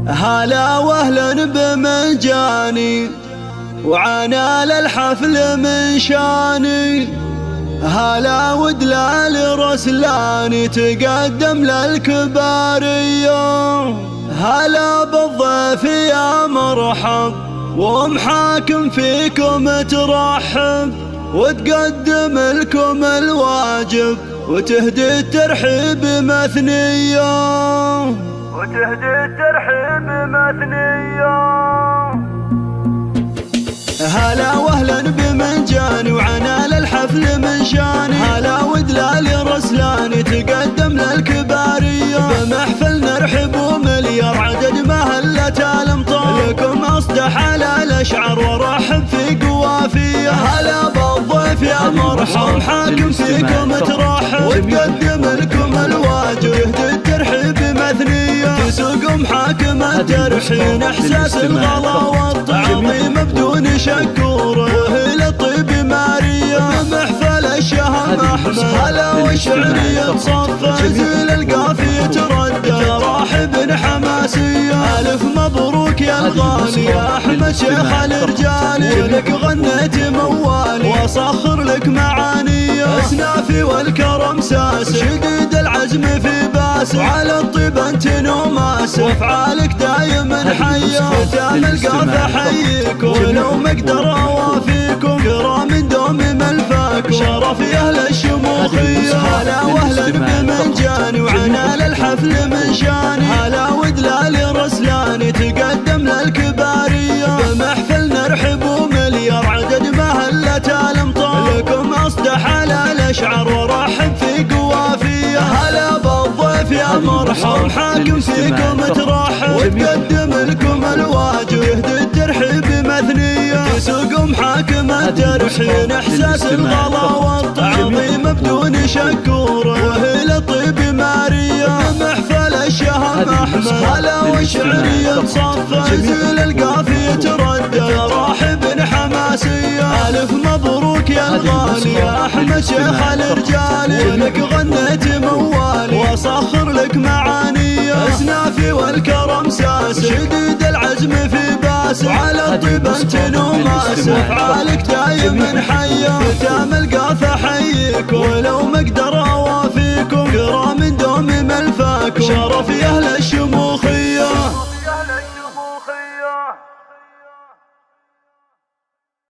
هلا واهلا بمجاني وعنا للحفل من شاني. هلا ودلال رسلاني تقدم للكبارية. هلا بالضيف يا مرحب ومحاكم فيكم ترحب وتقدم لكم الواجب وتهدي الترحيب مثنية. هلا واهلا بمجاني وعنا للحفل من شاني. هلا ودلال رسلاني تقدم للكبارية. بمحفل نرحب ومليار عدد مهلة الامطار لكم اصدح على الاشعار ورحب في قوافية. هلا بالضيف يا مرحب حاكم فيكم ترحب وتقدم لكم الواجب يهدي الترحيب مثنية. تسوق محاكم الترحين احساس الغلا والتعظيم بدون شكور وهي الطيب مارية. محفل الشهم احمد هلا والشعرية تصفى زيل القافية تردد راحب حماسية. الف مبروك يا الغالي يا احمد شيخ الرجال لك غنيت موالي واصخر لك معاني. اسنافي والكرم ساس شديد العزم في باس وعلى الطيب انت نوماس وافعالك دايما حية. ختام القافة حييك ولو ما اقدر اوافيكم كرام دوم ملفاكم شرف يا اهل الشموخية. هلا واهلا بمنجاني وعنا للحفل من شاني. هلا ودلال رسلاني تقدم للكبارية. بمحفل نرحب ومليار عدد مهلة الامطار لكم اصدح على الاشعار ورحب في قوافية. هلا بالضيف يا مرحب حاكم فيكم ترحب وتقدم لكم الواجب يهدي الترحيب مثنية. تسوق محاكم الترحين احساس الغلا والتعظيم بدون شكور وهي الطيب مارية. محفل الشهم احمد هلا والشعرية تصفى زيل القافية تردد راحب حماسية. الف مبروك يا الغالي يا احمد شيخ الرجال لك غنيت موالي واصخر لك معاني. اسنافي والكرم ساس شديد العزم في باس وعلى الطيب انت نوماس افعالك دايما حية. ختام القافة حييك ولو ما اقدر اوافيكم كرام دوم ملفاكم شرف يا اهل الشموخ.